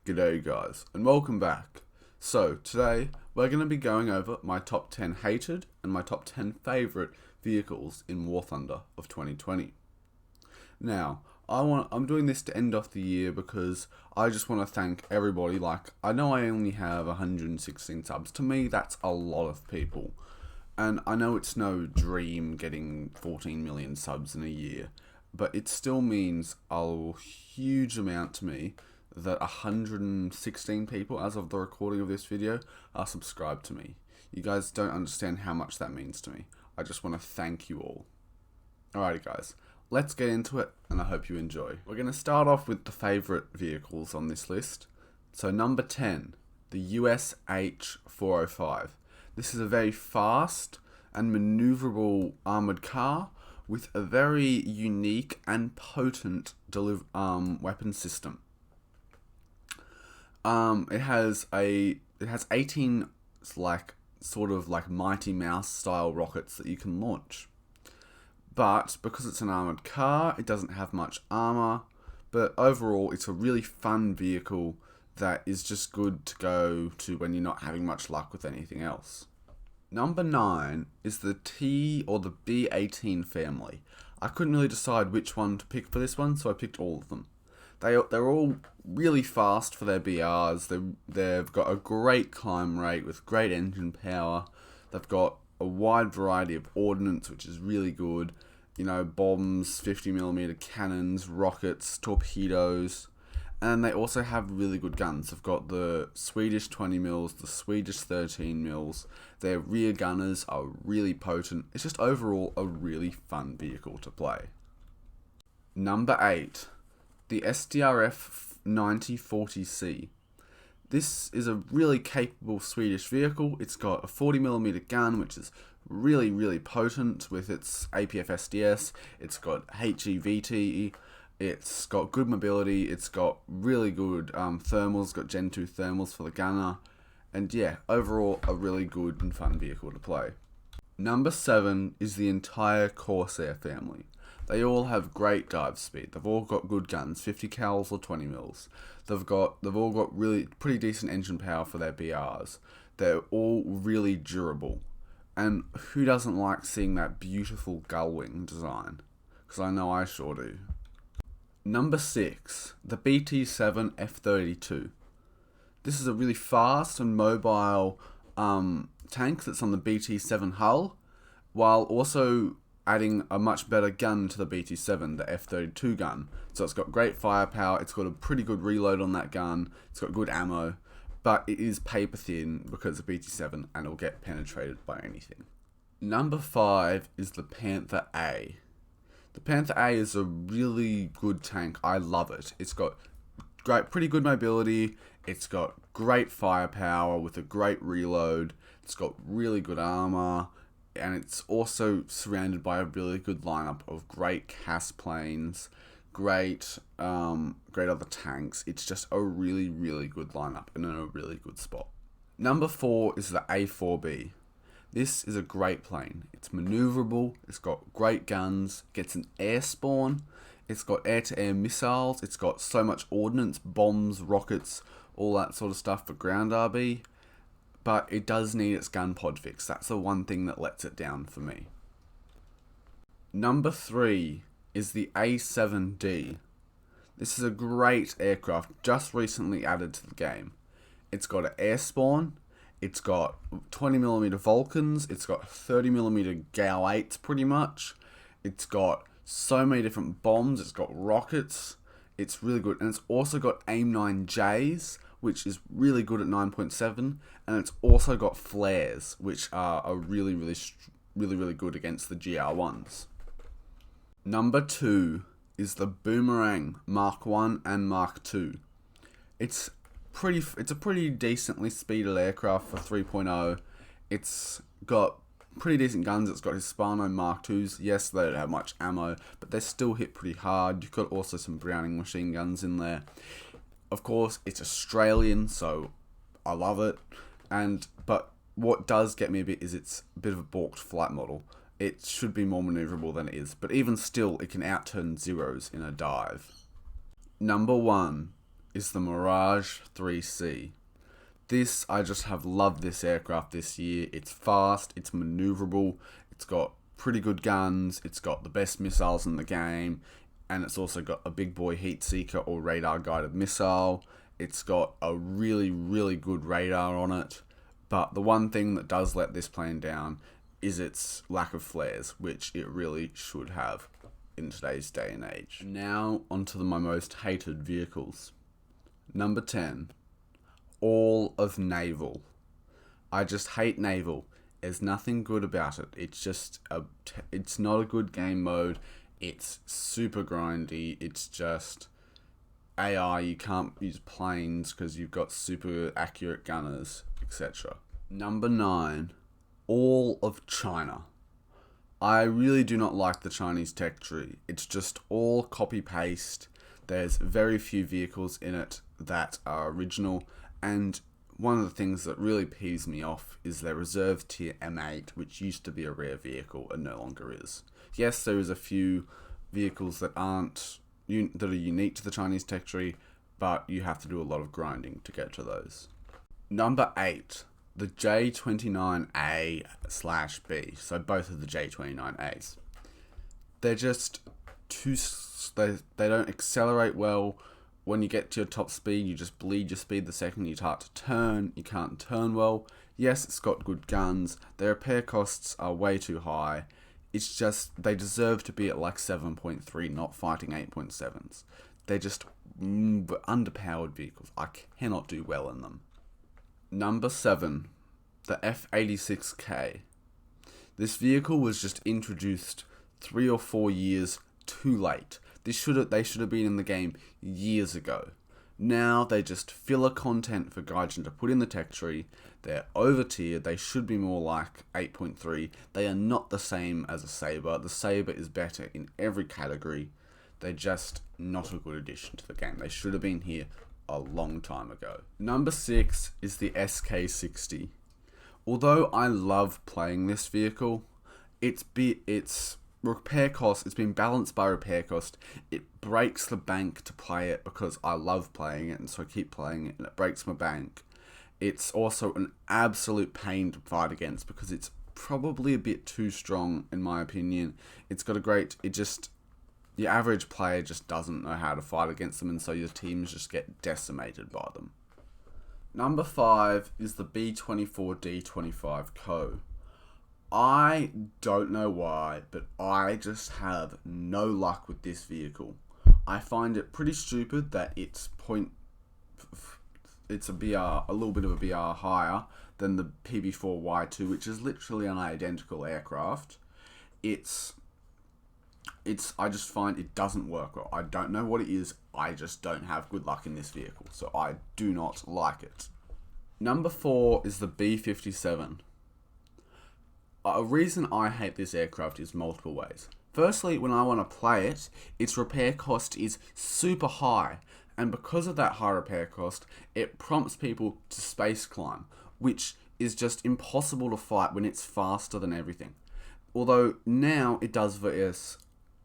G'day guys, and welcome back. So, today, we're going to be going over my top 10 hated and my top 10 favourite vehicles in War Thunder of 2020. Now, I'm doing this to end off the year because I just want to thank everybody. I know I only have 116 subs. To me, that's a lot of people. And I know it's no dream getting 14 million subs in a year, but it still means a huge amount to me that 116 people, as of the recording of this video, are subscribed to me. You guys don't understand how much that means to me. I just want to thank you all. Alrighty guys, let's get into it, and I hope you enjoy. We're going to start off with the favourite vehicles on this list. So number 10, the USH 405. This is a very fast and manoeuvrable armoured car with a very unique and potent weapon system. It has 18 sort of Mighty Mouse style rockets that you can launch. But because it's an armoured car, it doesn't have much armour. But overall, it's a really fun vehicle that is just good to go to when you're not having much luck with anything else. Number 9 is the T or the B18 family. I couldn't really decide which one to pick for this one, so I picked all of them. They're all really fast for their BRs. They've got a great climb rate with great engine power. They've got a wide variety of ordnance, which is really good. You know, bombs, 50mm cannons, rockets, torpedoes. And they also have really good guns. They've got the Swedish 20mm, the Swedish 13mm. Their rear gunners are really potent. It's just overall a really fun vehicle to play. Number 8. The SDRF 9040C. This is a really capable Swedish vehicle. It's got a 40mm gun, which is really, really potent with its APF SDS. It's got HEVT. It's got good mobility. It's got really good thermals. It's got Gen 2 thermals for the gunner. And yeah, overall, a really good and fun vehicle to play. Number 7 is the entire Corsair family. They all have great dive speed. They've all got good guns, 50 cals or 20mm. They've all got really pretty decent engine power for their BRs. They're all really durable. And who doesn't like seeing that beautiful gull wing design? Because I know I sure do. Number 6, the BT7 F32. This is a really fast and mobile tank that's on the BT7 hull, while also adding a much better gun to the BT7, the F32 gun. So it's got great firepower, it's got a pretty good reload on that gun, it's got good ammo, but it is paper thin because of BT7 and it'll get penetrated by anything. Number 5 is the Panther A. The Panther A is a really good tank. I love it. It's got pretty good mobility, it's got great firepower with a great reload, it's got really good armor, and it's also surrounded by a really good lineup of great CAS planes, great other tanks. It's just a really, really good lineup and in a really good spot. Number 4 is the A4B. This is a great plane. It's maneuverable, it's got great guns, gets an air spawn, it's got air-to-air missiles, it's got so much ordnance, bombs, rockets, all that sort of stuff for ground RB. But it does need its gun pod fix. That's the one thing that lets it down for me. Number 3 is the A7D. This is a great aircraft just recently added to the game. It's got an air spawn, it's got 20mm Vulcans, it's got 30mm GAU 8s pretty much, it's got so many different bombs, it's got rockets, it's really good, and it's also got AIM-9Js, which is really good at 9.7, and it's also got flares, which are really good against the GR1s. Number 2 is the Boomerang Mark 1 and Mark 2. It's a pretty decently speeded aircraft for 3.0. It's got pretty decent guns. It's got Hispano Mark 2s. Yes, they don't have much ammo, but they still hit pretty hard. You've got also some Browning machine guns in there. Of course, it's Australian, so I love it. But what does get me a bit is it's a bit of a balked flight model. It should be more maneuverable than it is, but even still, it can outturn Zeros in a dive. Number 1 is the Mirage 3C. I just have loved this aircraft this year. It's fast, it's maneuverable, it's got pretty good guns, it's got the best missiles in the game, and it's also got a big boy heat seeker or radar guided missile. It's got a really, really good radar on it. But the one thing that does let this plane down is its lack of flares, which it really should have in today's day and age. Now onto my most hated vehicles. Number 10, all of Naval. I just hate Naval. There's nothing good about it. It's not a good game mode. It's super grindy. It's just AI. You can't use planes because you've got super accurate gunners, etc. Number 9, all of China. I really do not like the Chinese tech tree. It's just all copy-paste. There's very few vehicles in it that are original, and one of the things that really peeves me off is their reserve tier M8, which used to be a rare vehicle and no longer is. Yes, there is a few vehicles that are unique to the Chinese tech tree, but you have to do a lot of grinding to get to those. Number 8, the J29A/B. So both of the J29As. They're just they don't accelerate well. When you get to your top speed, you just bleed your speed the second you start to turn. You can't turn well. Yes, it's got good guns. Their repair costs are way too high. It's just, they deserve to be at like 7.3, not fighting 8.7s. They're just underpowered vehicles. I cannot do well in them. Number 7, the F86K. This vehicle was just introduced 3 or 4 years too late. They should have been in the game years ago. Now they just filler content for Gaijin to put in the tech tree. They're over tiered. They should be more like 8.3. They are not the same as a Sabre. The Sabre is better in every category. They're just not a good addition to the game. They should have been here a long time ago. Number 6 is the SK60. Although I love playing this vehicle, it's repair cost, it's been balanced by repair cost. It breaks the bank to play it because I love playing it, and so I keep playing it, and it breaks my bank. It's also an absolute pain to fight against because it's probably a bit too strong in my opinion. Your average player just doesn't know how to fight against them, and so your teams just get decimated by them. Number 5 is the B24D25 Co. I don't know why, but I just have no luck with this vehicle. I find it pretty stupid that it's a little bit of a BR higher than the PB4Y2, which is literally an identical aircraft. I just find it doesn't work well. I don't know what it is. I just don't have good luck in this vehicle, so I do not like it. Number 4 is the B57. A reason I hate this aircraft is multiple ways. Firstly, when I want to play it, its repair cost is super high, and because of that high repair cost, it prompts people to space climb, which is just impossible to fight when it's faster than everything. Although now it does versus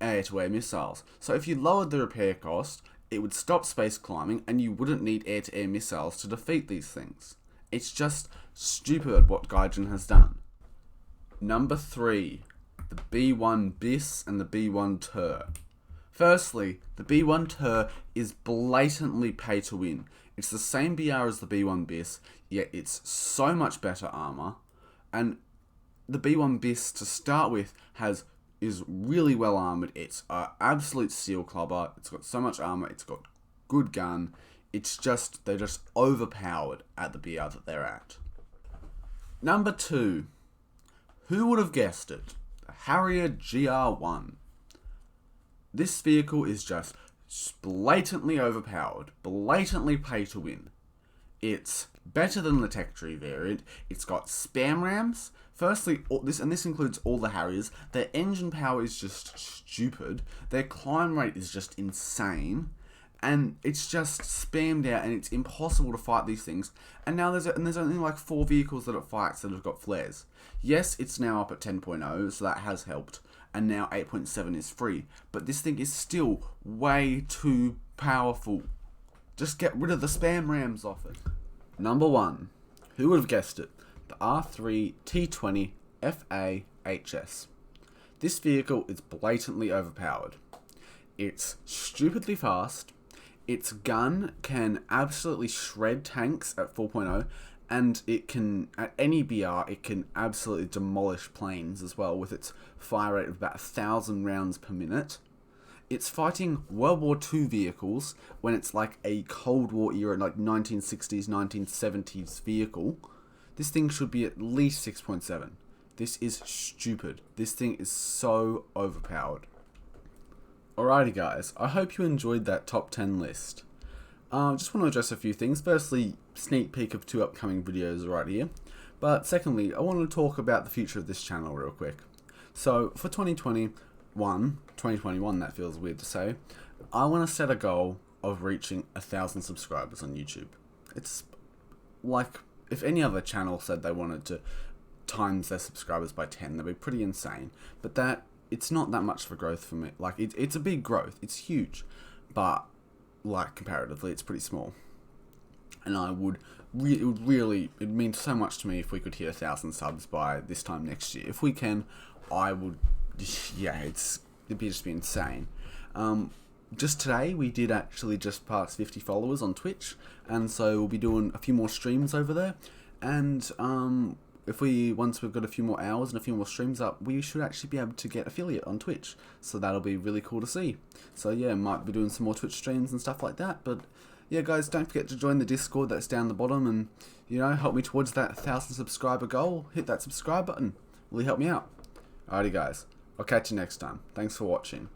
air-to-air missiles. So if you lowered the repair cost, it would stop space climbing and you wouldn't need air-to-air missiles to defeat these things. It's just stupid what Gaijin has done. Number 3, the B1 Bis and the B1 Tur. Firstly, the B1 Tur is blatantly pay to win. It's the same BR as the B1 Bis, yet it's so much better armor. And the B1 Bis to start with is really well armored. It's an absolute steel clubber. It's got so much armor. It's got good gun. They're just overpowered at the BR that they're at. Number 2. Who would have guessed it? The Harrier Gr1. This vehicle is just blatantly overpowered, blatantly pay to win. It's better than the tech tree variant. It's got spam rams. Firstly, this includes all the Harriers. Their engine power is just stupid. Their climb rate is just insane. And it's just spammed out, and it's impossible to fight these things. And now there's only like 4 vehicles that it fights that have got flares. Yes, it's now up at 10.0, so that has helped. And now 8.7 is free. But this thing is still way too powerful. Just get rid of the spam rams off it. Number 1. Who would have guessed it? The R3 T20 FAHS. This vehicle is blatantly overpowered. It's stupidly fast. Its gun can absolutely shred tanks at 4.0, and it can, at any BR, it can absolutely demolish planes as well with its fire rate of about 1,000 rounds per minute. It's fighting World War II vehicles when it's like a Cold War era, like 1960s, 1970s vehicle. This thing should be at least 6.7. This is stupid. This thing is so overpowered. Alrighty guys, I hope you enjoyed that top 10 list. Just want to address a few things. Firstly, sneak peek of 2 upcoming videos right here. But secondly, I want to talk about the future of this channel real quick. So for 2021, that feels weird to say, I want to set a goal of reaching 1,000 subscribers on YouTube. It's like, if any other channel said they wanted to times their subscribers by 10, that'd be pretty insane. But it's not that much for growth for me. Like, it's a big growth. It's huge. But, like, comparatively, it's pretty small. And it means so much to me if we could hit 1,000 subs by this time next year. If we can, I would, yeah, it'd just be insane. Just today, we did actually just pass 50 followers on Twitch, and so we'll be doing a few more streams over there, and once we've got a few more hours and a few more streams up, we should actually be able to get affiliate on Twitch, so that'll be really cool to see. So yeah, might be doing some more Twitch streams and stuff like that, but yeah guys, don't forget to join the Discord that's down the bottom, and help me towards that 1,000 subscriber goal. Hit that subscribe button, really help me out. Alrighty guys, I'll catch you next time. Thanks for watching.